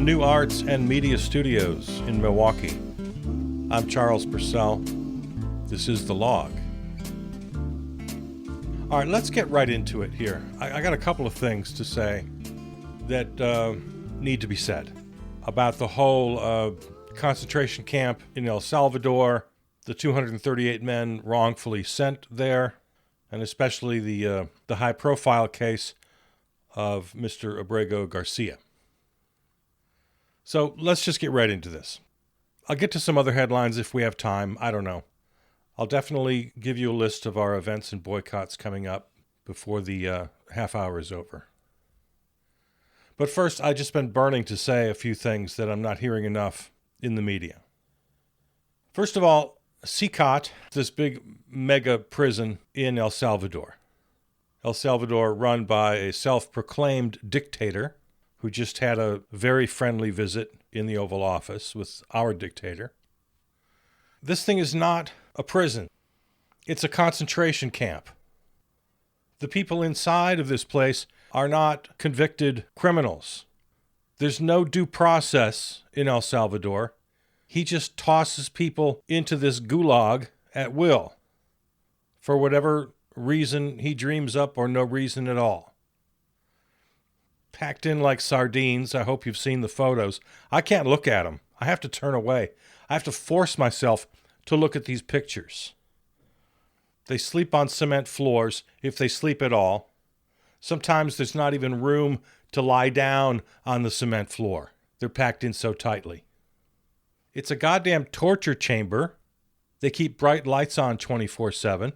New Arts and Media Studios in Milwaukee. I'm Charles Purcell. This is The Log. All right, let's get right into it here. I got a couple of things to say that need to be said about the whole concentration camp in El Salvador, the 238 men wrongfully sent there, and especially the high-profile case of Mr. Abrego Garcia. So let's just get right into this. I'll get to some other headlines if we have time. I don't know. I'll definitely give you a list of our events and boycotts coming up before the half hour is over. But first, I've just been burning to say a few things that I'm not hearing enough in the media. First of all, CICOT, this big mega prison in El Salvador. El Salvador run by a self-proclaimed dictator who just had a very friendly visit in the Oval Office with our dictator. This thing is not a prison. It's a concentration camp. The people inside of this place are not convicted criminals. There's no due process in El Salvador. He just tosses people into this gulag at will for whatever reason he dreams up or no reason at all. Packed in like sardines. I hope you've seen the photos. I can't look at them. I have to turn away. I have to force myself to look at these pictures. They sleep on cement floors, if they sleep at all. Sometimes there's not even room to lie down on the cement floor. They're packed in so tightly. It's a goddamn torture chamber. They keep bright lights on 24/7.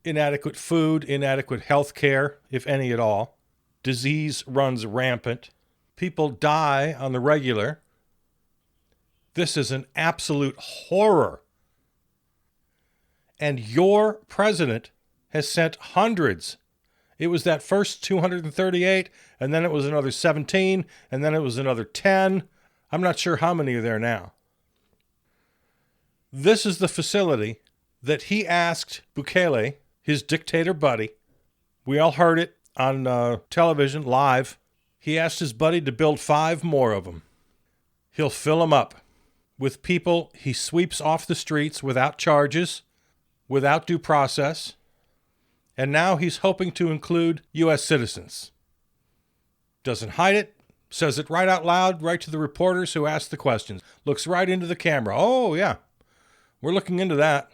Inadequate food, inadequate health care, if any at all. Disease runs rampant. People die on the regular. This is an absolute horror. And your president has sent hundreds. It was that first 238, and then it was another 17, and then it was another 10. I'm not sure how many are there now. This is the facility that he asked Bukele, his dictator buddy. We all heard it on television, live. He asked his buddy to build 5 more of them. He'll fill them up with people he sweeps off the streets without charges, without due process, and now he's hoping to include U.S. citizens. Doesn't hide it, says it right out loud, right to the reporters who ask the questions. Looks right into the camera. Oh, yeah, we're looking into that.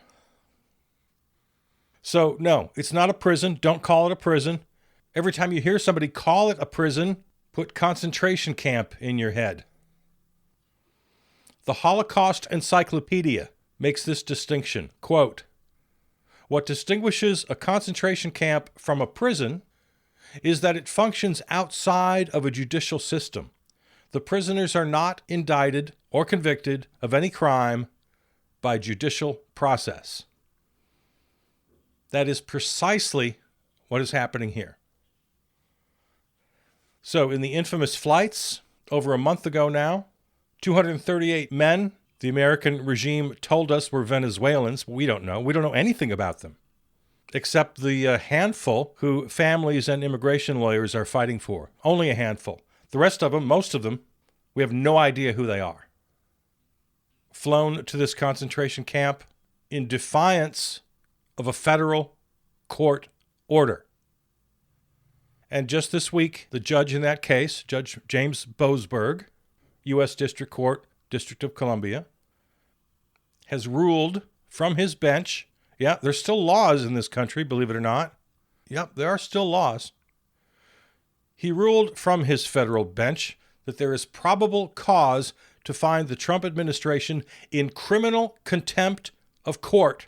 So, no, it's not a prison. Don't call it a prison. Every time you hear somebody call it a prison, put concentration camp in your head. The Holocaust Encyclopedia makes this distinction. Quote, "What distinguishes a concentration camp from a prison is that it functions outside of a judicial system. The prisoners are not indicted or convicted of any crime by judicial process." That is precisely what is happening here. So in the infamous flights, over a month ago now, 238 men the American regime told us were Venezuelans. We don't know. We don't know anything about them, except the handful who families and immigration lawyers are fighting for. Only a handful. The rest of them, most of them, we have no idea who they are. Flown to this concentration camp in defiance of a federal court order. And just this week, the judge in that case, Judge James Boasberg, U.S. District Court, District of Columbia, has ruled from his bench. Yeah, there's still laws in this country, believe it or not. Yep, there are still laws. He ruled from his federal bench that there is probable cause to find the Trump administration in criminal contempt of court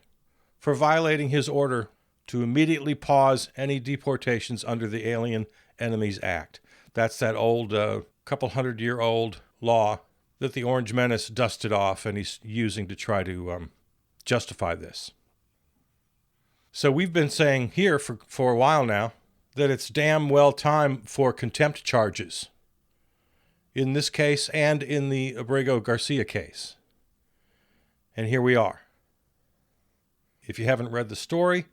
for violating his order to immediately pause any deportations under the Alien Enemies Act. That's that old, couple hundred-year-old law that the Orange Menace dusted off, and he's using to try to justify this. So we've been saying here for a while now that it's damn well time for contempt charges in this case and in the Abrego Garcia case. And here we are. If you haven't read the story,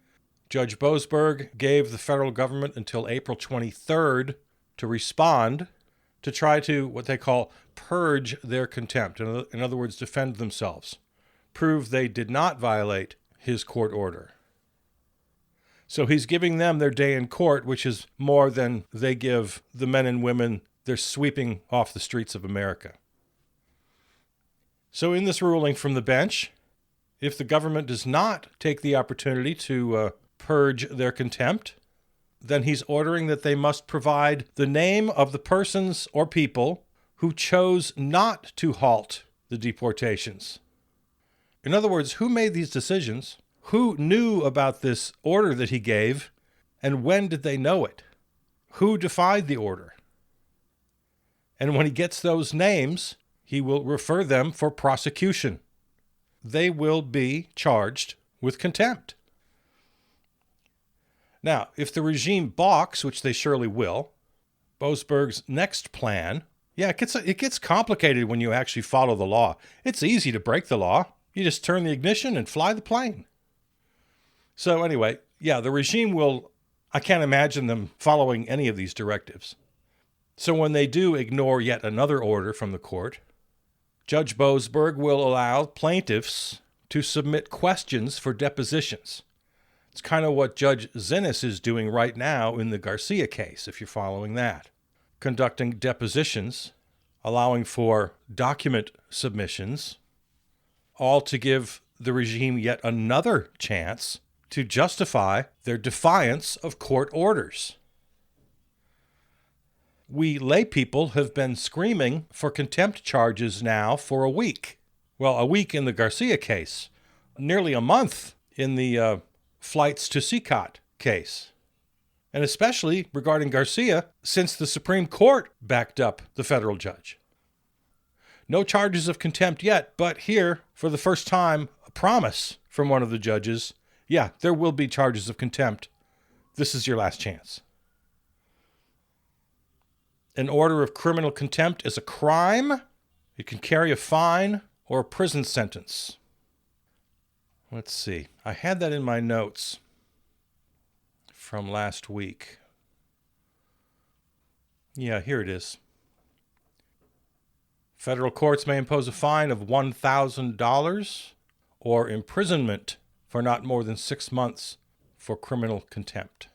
Judge Boasberg gave the federal government until April 23rd to respond to try to, what they call, purge their contempt. In other words, defend themselves. Prove they did not violate his court order. So he's giving them their day in court, which is more than they give the men and women they're sweeping off the streets of America. So in this ruling from the bench, if the government does not take the opportunity to purge their contempt, then he's ordering that they must provide the name of the persons or people who chose not to halt the deportations. In other words, who made these decisions? Who knew about this order that he gave, and when did they know it? Who defied the order? And when he gets those names, he will refer them for prosecution. They will be charged with contempt. Now, if the regime balks, which they surely will, Boasberg's next plan, it gets complicated when you actually follow the law. It's easy to break the law. You just turn the ignition and fly the plane. So anyway, the regime I can't imagine them following any of these directives. So when they do ignore yet another order from the court, Judge Boasberg will allow plaintiffs to submit questions for depositions. It's kind of what Judge Zinnes is doing right now in the Garcia case, if you're following that. Conducting depositions, allowing for document submissions, all to give the regime yet another chance to justify their defiance of court orders. We lay people have been screaming for contempt charges now for a week. Well, a week in the Garcia case, nearly a month in the flights to CICOT case. And especially regarding Garcia, since the Supreme Court backed up the federal judge. No charges of contempt yet, but here, for the first time, a promise from one of the judges. There will be charges of contempt. This is your last chance. An order of criminal contempt is a crime. It can carry a fine or a prison sentence. Let's see. I had that in my notes from last week. Here it is. Federal courts may impose a fine of $1,000 or imprisonment for not more than 6 months for criminal contempt.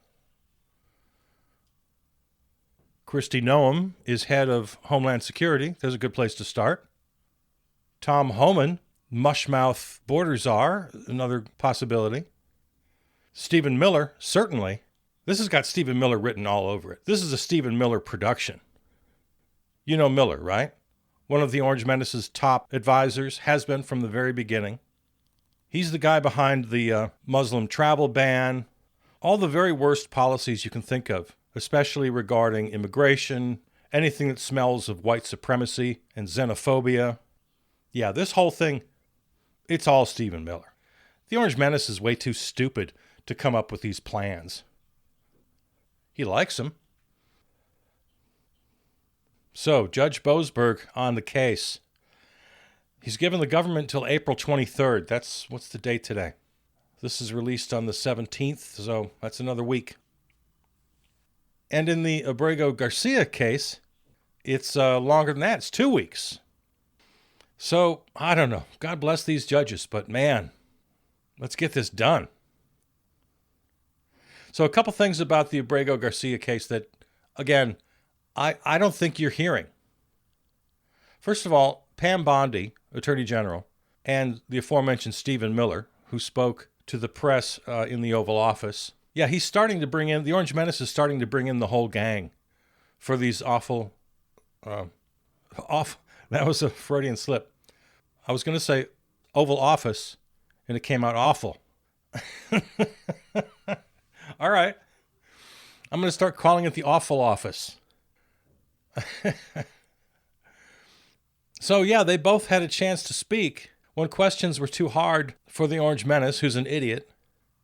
Kristi Noem is head of Homeland Security. There's a good place to start. Tom Homan, mushmouth border czar, another possibility. Stephen Miller, certainly. This has got Stephen Miller written all over it. This is a Stephen Miller production. You know Miller, right? One of the Orange Menace's top advisors, has been from the very beginning. He's the guy behind the Muslim travel ban, all the very worst policies you can think of, especially regarding immigration, anything that smells of white supremacy and xenophobia. This whole thing, it's all Stephen Miller. The Orange Menace is way too stupid to come up with these plans. He likes them. So, Judge Boasberg on the case. He's given the government till April 23rd. What's the date today? This is released on the 17th, so that's another week. And in the Abrego Garcia case, it's longer than that. It's 2 weeks. So, I don't know. God bless these judges, but man, let's get this done. So a couple things about the Abrego Garcia case that, again, I don't think you're hearing. First of all, Pam Bondi, Attorney General, and the aforementioned Stephen Miller, who spoke to the press in the Oval Office. He's starting to bring in, the Orange Menace is starting to bring in the whole gang for these awful, that was a Freudian slip. I was going to say Oval Office, and it came out awful. All right. I'm going to start calling it the Awful Office. So, they both had a chance to speak. When questions were too hard for the Orange Menace, who's an idiot,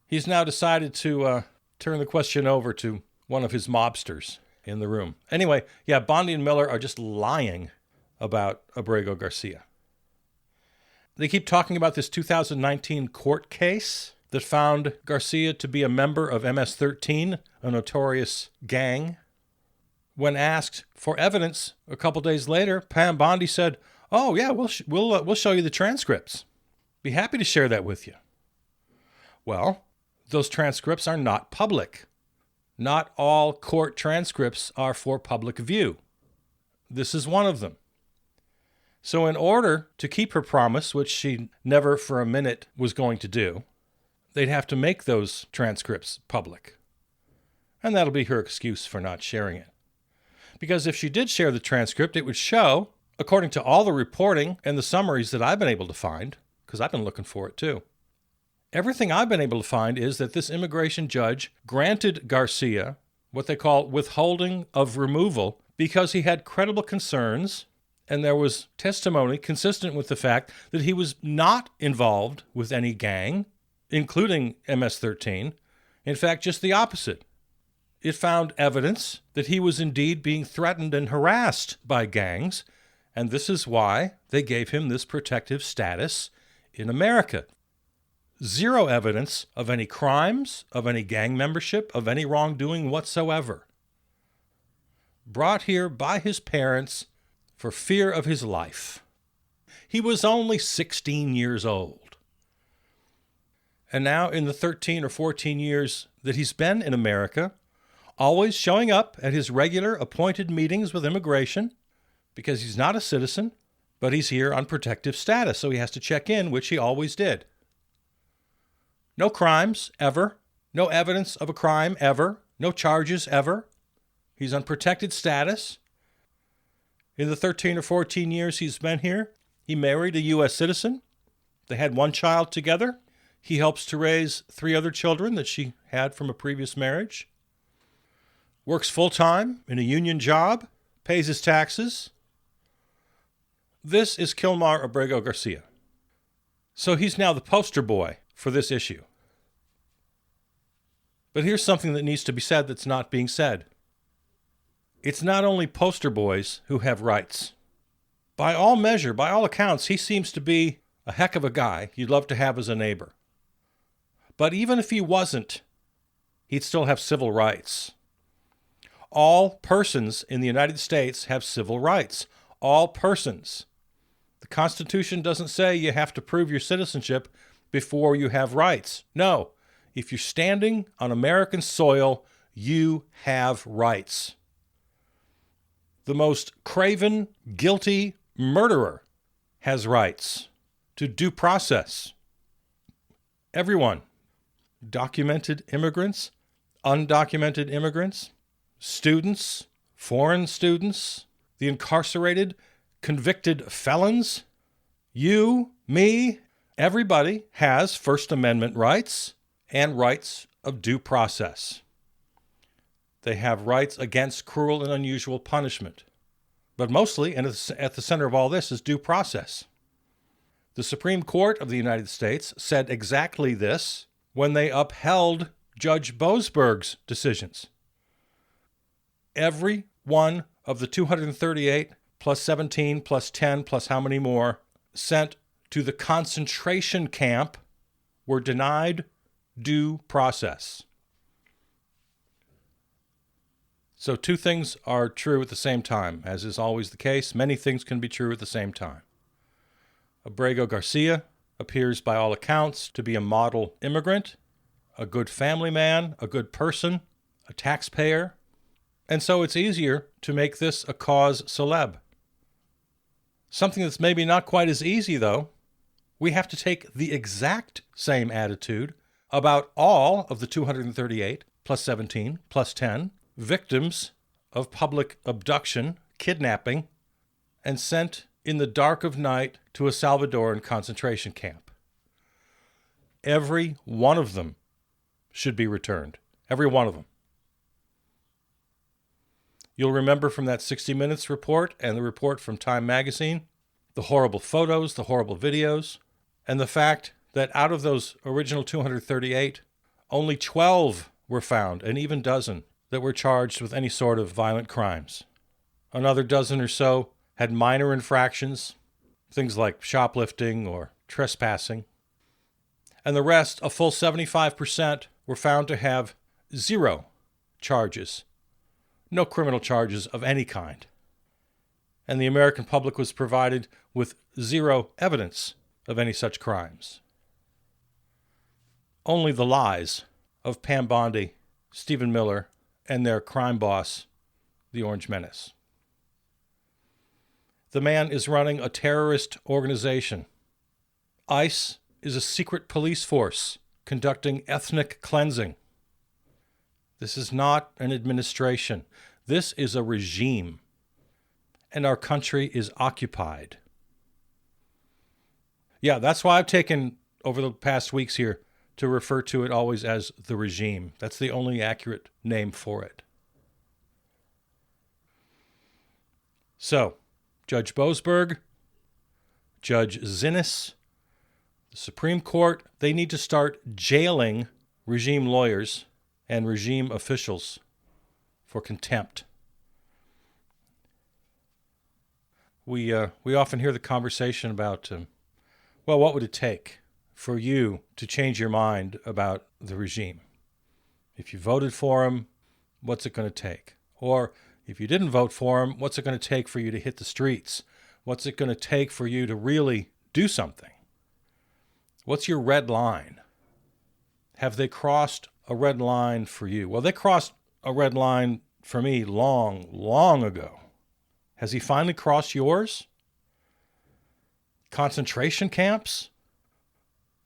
he's now decided to turn the question over to one of his mobsters in the room. Anyway, Bondi and Miller are just lying about Abrego Garcia. They keep talking about this 2019 court case that found Garcia to be a member of MS-13, a notorious gang. When asked for evidence a couple days later, Pam Bondi said, "Oh yeah, we'll show you the transcripts. Be happy to share that with you." Well, those transcripts are not public. Not all court transcripts are for public view. This is one of them. So in order to keep her promise, which she never for a minute was going to do, they'd have to make those transcripts public. And that'll be her excuse for not sharing it. Because if she did share the transcript, it would show, according to all the reporting and the summaries that I've been able to find, because I've been looking for it too, everything I've been able to find is that this immigration judge granted Garcia what they call withholding of removal because he had credible concerns, and there was testimony consistent with the fact that he was not involved with any gang, including MS-13. In fact, just the opposite. It found evidence that he was indeed being threatened and harassed by gangs, and this is why they gave him this protective status in America. Zero evidence of any crimes, of any gang membership, of any wrongdoing whatsoever. Brought here by his parents for fear of his life. He was only 16 years old. And now in the 13 or 14 years that he's been in America, always showing up at his regular appointed meetings with immigration, because he's not a citizen, but he's here on protective status, so he has to check in, which he always did. No crimes, ever. No evidence of a crime, ever. No charges, ever. He's on protected status. In the 13 or 14 years he's been here, he married a U.S. citizen. They had one child together. He helps to raise 3 other children that she had from a previous marriage. Works full-time in a union job. Pays his taxes. This is Kilmar Abrego Garcia. So he's now the poster boy for this issue. But here's something that needs to be said that's not being said. It's not only poster boys who have rights. By all measure, by all accounts, he seems to be a heck of a guy you'd love to have as a neighbor. But even if he wasn't, he'd still have civil rights. All persons in the United States have civil rights. All persons. The Constitution doesn't say you have to prove your citizenship before you have rights. No. If you're standing on American soil, you have rights. The most craven, guilty murderer has rights to due process. Everyone. Documented immigrants, undocumented immigrants, students, foreign students, the incarcerated, convicted felons, you, me, everybody has First Amendment rights and rights of due process. They have rights against cruel and unusual punishment. But mostly, and at the center of all this, is due process. The Supreme Court of the United States said exactly this when they upheld Judge Boasberg's decisions. Every one of the 238 plus 17 plus 10 plus how many more sent to the concentration camp were denied due process. So 2 things are true at the same time. As is always the case, many things can be true at the same time. Abrego Garcia appears by all accounts to be a model immigrant, a good family man, a good person, a taxpayer, and so it's easier to make this a cause célèbre. Something that's maybe not quite as easy, though, we have to take the exact same attitude about all of the 238 plus 17 plus 10 victims of public abduction, kidnapping, and sent in the dark of night to a Salvadoran concentration camp. Every one of them should be returned. Every one of them. You'll remember from that 60 Minutes report and the report from Time magazine, the horrible photos, the horrible videos, and the fact that out of those original 238, only 12 were found, an even dozen, that were charged with any sort of violent crimes. Another dozen or so had minor infractions, things like shoplifting or trespassing. And the rest, a full 75%, were found to have 0 charges. no criminal charges of any kind. And the American public was provided with zero evidence of any such crimes. Only the lies of Pam Bondi, Stephen Miller, and their crime boss, the Orange Menace. The man is running a terrorist organization. ICE is a secret police force conducting ethnic cleansing. This is not an administration. This is a regime. And our country is occupied. Yeah, that's why I've taken over the past weeks here to refer to it always as the regime. That's the only accurate name for it. So, Judge Boasberg, Judge Zinnes, the Supreme Court, they need to start jailing regime lawyers and regime officials for contempt. We often hear the conversation about, what would it take for you to change your mind about the regime? If you voted for him, what's it going to take? Or if you didn't vote for him, what's it going to take for you to hit the streets? What's it going to take for you to really do something? What's your red line? Have they crossed a red line for you? Well, they crossed a red line for me long, long ago. Has he finally crossed yours? Concentration camps?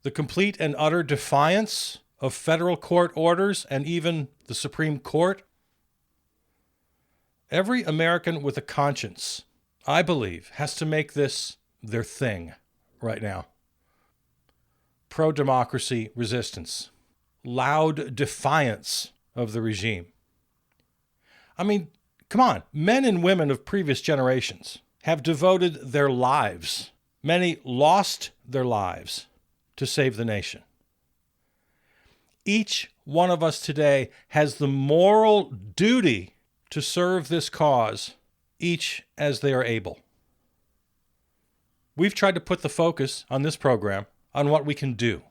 The complete and utter defiance of federal court orders and even the Supreme Court? Every American with a conscience, I believe, has to make this their thing right now. Pro-democracy resistance. Loud defiance of the regime. I mean, come on, men and women of previous generations have devoted their lives, many lost their lives, to save the nation. Each one of us today has the moral duty to serve this cause, each as they are able. We've tried to put the focus on this program on what we can do.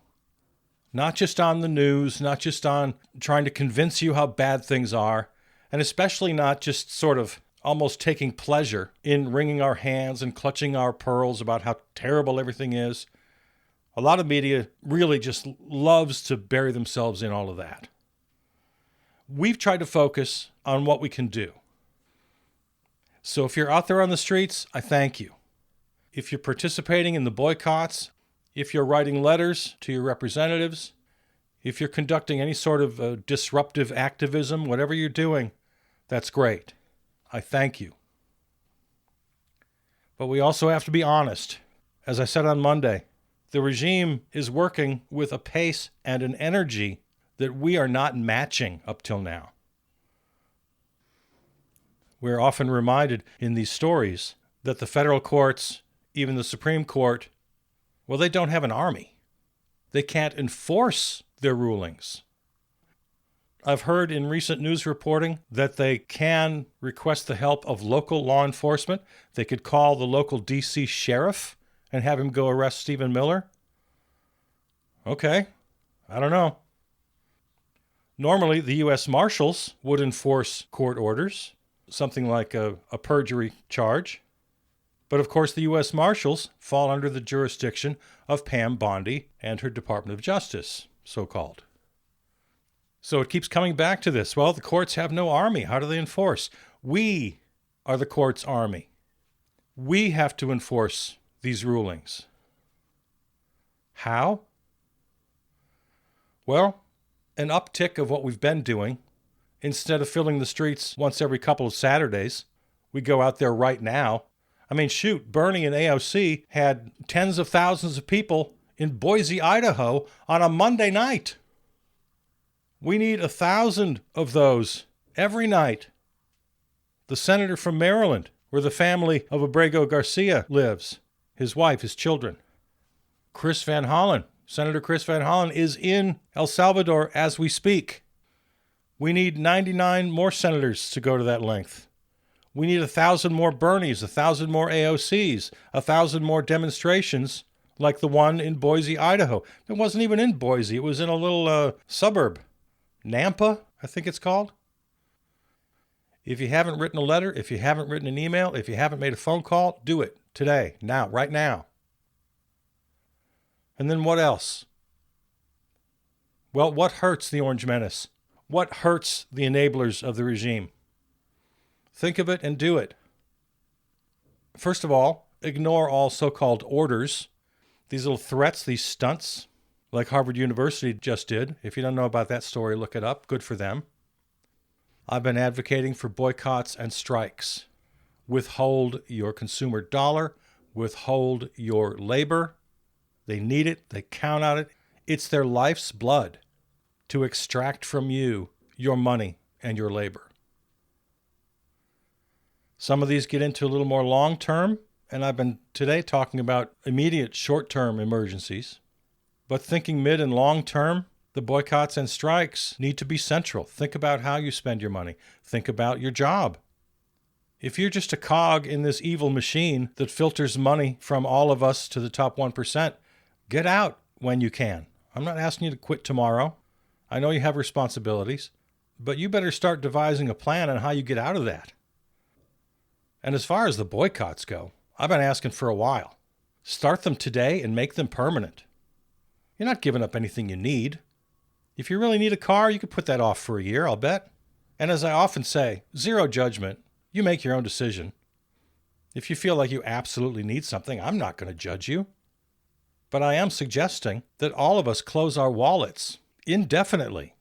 Not just on the news, not just on trying to convince you how bad things are, and especially not just sort of almost taking pleasure in wringing our hands and clutching our pearls about how terrible everything is. A lot of media really just loves to bury themselves in all of that. We've tried to focus on what we can do. So if you're out there on the streets, I thank you. If you're participating in the boycotts, if you're writing letters to your representatives, if you're conducting any sort of disruptive activism, whatever you're doing, that's great. I thank you. But we also have to be honest. As I said on Monday, the regime is working with a pace and an energy that we are not matching up till now. We're often reminded in these stories that the federal courts, even the Supreme Court, well, they don't have an army. They can't enforce their rulings. I've heard in recent news reporting that they can request the help of local law enforcement. They could call the local D.C. sheriff and have him go arrest Stephen Miller. Okay, I don't know. Normally, the U.S. Marshals would enforce court orders, something like a perjury charge. But of course, the U.S. Marshals fall under the jurisdiction of Pam Bondi and her Department of Justice, so-called. So it keeps coming back to this. Well, the courts have no army. How do they enforce? We are the court's army. We have to enforce these rulings. How? Well, an uptick of what we've been doing. Instead of filling the streets once every couple of Saturdays, we go out there right now. I mean, shoot, Bernie and AOC had tens of thousands of people in Boise, Idaho on a Monday night. We need 1,000 of those every night. The senator from Maryland, where the family of Abrego Garcia lives, his wife, his children. Chris Van Hollen, Senator Chris Van Hollen is in El Salvador as we speak. We need 99 more senators to go to that length. We need 1,000 more Bernies, 1,000 more AOCs, 1,000 more demonstrations like the one in Boise, Idaho. It wasn't even in Boise. It was in a little suburb. Nampa, I think it's called. If you haven't written a letter, if you haven't written an email, if you haven't made a phone call, do it today, now, right now. And then what else? Well, what hurts the Orange Menace? What hurts the enablers of the regime? Think of it and do it. First of all, ignore all so-called orders, these little threats, these stunts, like Harvard University just did. If you don't know about that story, look it up. Good for them. I've been advocating for boycotts and strikes. Withhold your consumer dollar. Withhold your labor. They need it. They count on it. It's their life's blood to extract from you your money and your labor. Some of these get into a little more long-term, and I've been today talking about immediate short-term emergencies. But thinking mid and long-term, the boycotts and strikes need to be central. Think about how you spend your money. Think about your job. If you're just a cog in this evil machine that filters money from all of us to the top 1%, get out when you can. I'm not asking you to quit tomorrow. I know you have responsibilities, but you better start devising a plan on how you get out of that. And as far as the boycotts go, I've been asking for a while. Start them today and make them permanent. You're not giving up anything you need. If you really need a car, you could put that off for a year, I'll bet. And as I often say, zero judgment. You make your own decision. If you feel like you absolutely need something, I'm not going to judge you. But I am suggesting that all of us close our wallets indefinitely.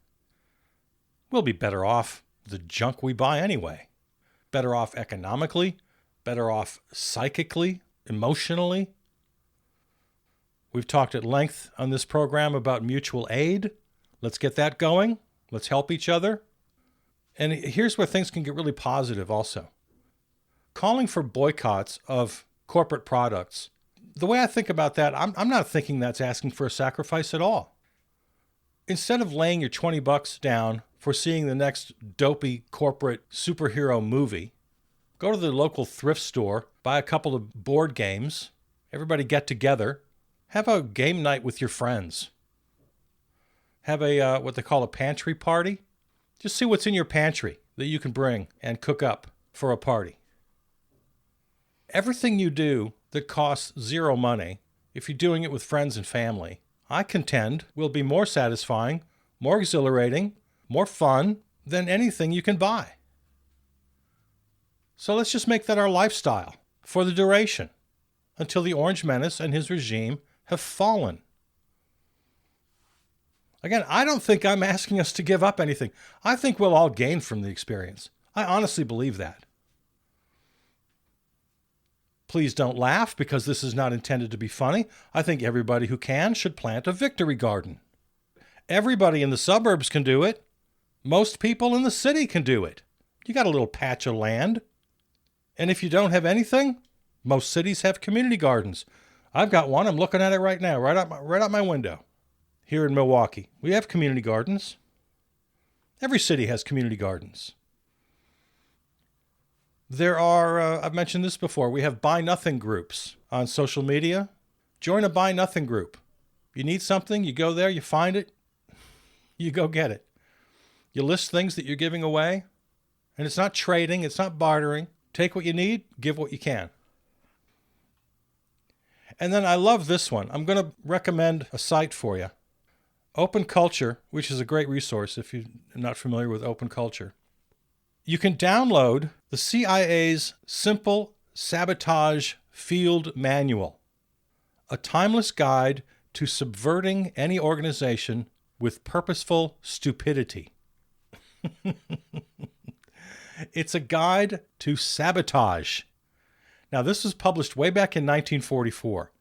We'll be better off the junk we buy anyway. Better off economically, better off psychically, emotionally. We've talked at length on this program about mutual aid. Let's get that going. Let's help each other. And here's where things can get really positive also. Calling for boycotts of corporate products. The way I think about that, I'm not thinking that's asking for a sacrifice at all. Instead of laying your $20 down for seeing the next dopey corporate superhero movie, go to the local thrift store, buy a couple of board games, everybody get together, have a game night with your friends. Have a what they call a pantry party. Just see what's in your pantry that you can bring and cook up for a party. Everything you do that costs zero money, if you're doing it with friends and family, I contend will be more satisfying, more exhilarating, more fun than anything you can buy. So let's just make that our lifestyle for the duration until the Orange Menace and his regime have fallen. Again, I don't think I'm asking us to give up anything. I think we'll all gain from the experience. I honestly believe that. Please don't laugh because this is not intended to be funny. I think everybody who can should plant a victory garden. Everybody in the suburbs can do it. Most people in the city can do it. You got a little patch of land. And if you don't have anything, most cities have community gardens. I've got one. I'm looking at it right now, right out my window. Here in Milwaukee, we have community gardens. Every city has community gardens. There are, I've mentioned this before, we have Buy Nothing groups on social media. Join a Buy Nothing group. You need something, you go there, you find it, you go get it. You list things that you're giving away, and it's not trading, it's not bartering. Take what you need, give what you can. And then I love this one. I'm going to recommend a site for you. Open Culture, which is a great resource if you're not familiar with Open Culture. You can download the CIA's Simple Sabotage Field Manual, a timeless guide to subverting any organization with purposeful stupidity. It's a guide to sabotage. Now, this was published way back in 1944,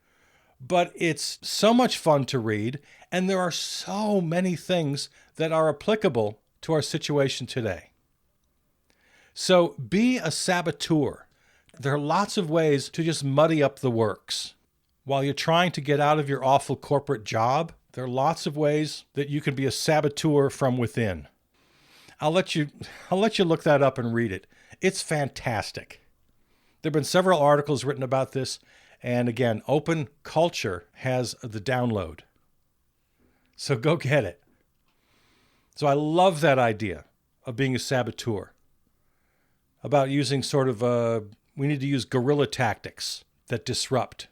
but it's so much fun to read, and there are so many things that are applicable to our situation today. So be a saboteur. There are lots of ways to just muddy up the works. While you're trying to get out of your awful corporate job, there are lots of ways that you can be a saboteur from within. I'll let you look that up and read it. It's fantastic. There have been several articles written about this, and again, Open Culture has the download. So go get it. So I love that idea of being a saboteur. about using we need to use guerrilla tactics that disrupt.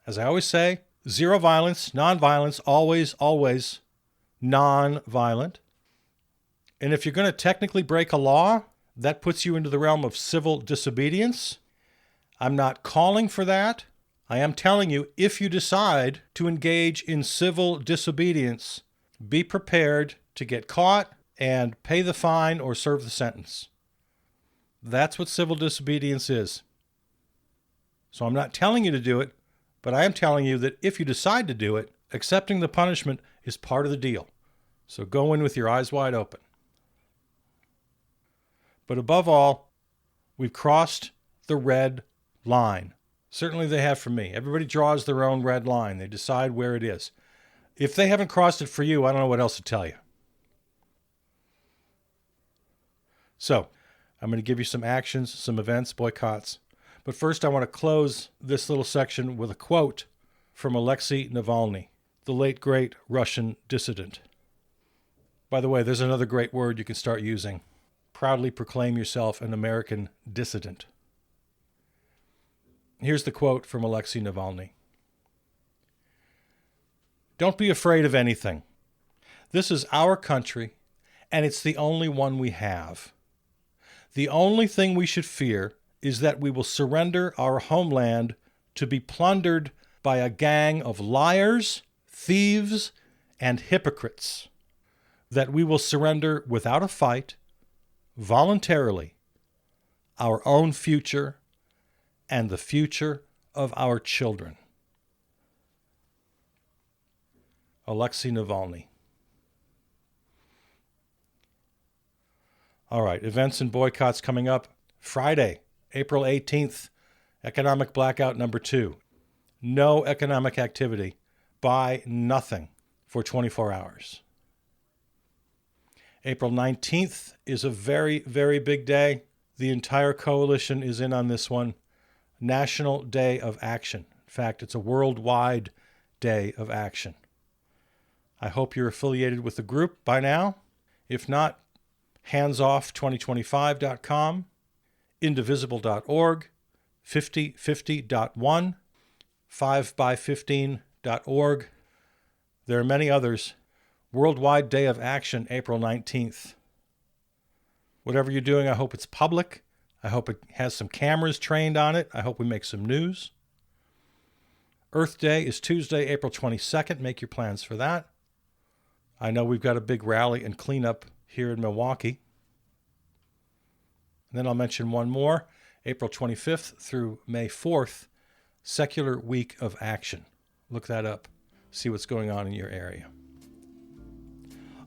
As I always say, zero violence, nonviolence, always, always non-violent. And if you're going to technically break a law, that puts you into the realm of civil disobedience. I'm not calling for that. I am telling you, if you decide to engage in civil disobedience, be prepared to get caught and pay the fine or serve the sentence. That's what civil disobedience is. So I'm not telling you to do it, but I am telling you that if you decide to do it, accepting the punishment is part of the deal. So go in with your eyes wide open. But above all, we've crossed the red line. Certainly they have for me. Everybody draws their own red line. They decide where it is. If they haven't crossed it for you, I don't know what else to tell you. So, I'm going to give you some actions, some events, boycotts. But first, I want to close this little section with a quote from Alexei Navalny, the late, great Russian dissident. By the way, there's another great word you can start using. Proudly proclaim yourself an American dissident. Here's the quote from Alexei Navalny. Don't be afraid of anything. This is our country, and it's the only one we have. The only thing we should fear is that we will surrender our homeland to be plundered by a gang of liars, thieves, and hypocrites. That we will surrender without a fight, voluntarily, our own future and the future of our children. Alexei Navalny. All right, events and boycotts coming up. Friday, April 18th, economic blackout number 2. No economic activity. Buy nothing for 24 hours. April 19th is a very, very big day. The entire coalition is in on this one. National Day of Action. In fact, it's a worldwide day of action. I hope you're affiliated with the group by now. If not, handsoff2025.com, indivisible.org, 5050.1, 5by15.org. There are many others. Worldwide Day of Action, April 19th. Whatever you're doing, I hope it's public. I hope it has some cameras trained on it. I hope we make some news. Earth Day is Tuesday, April 22nd. Make your plans for that. I know we've got a big rally and cleanup here in Milwaukee. And then I'll mention one more. April 25th through May 4th, Secular Week of Action. Look that up. See what's going on in your area.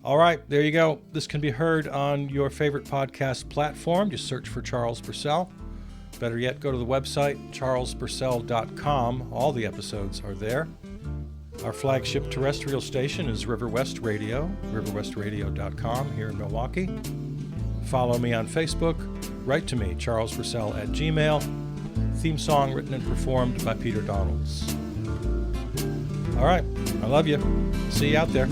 All right, there you go. This can be heard on your favorite podcast platform. Just search for Charles Purcell. Better yet, go to the website, charlespurcell.com. All the episodes are there. Our flagship terrestrial station is River West Radio, riverwestradio.com here in Milwaukee. Follow me on Facebook. Write to me, charlespurcell@gmail.com. Theme song written and performed by Peter Donalds. All right, I love you. See you out there.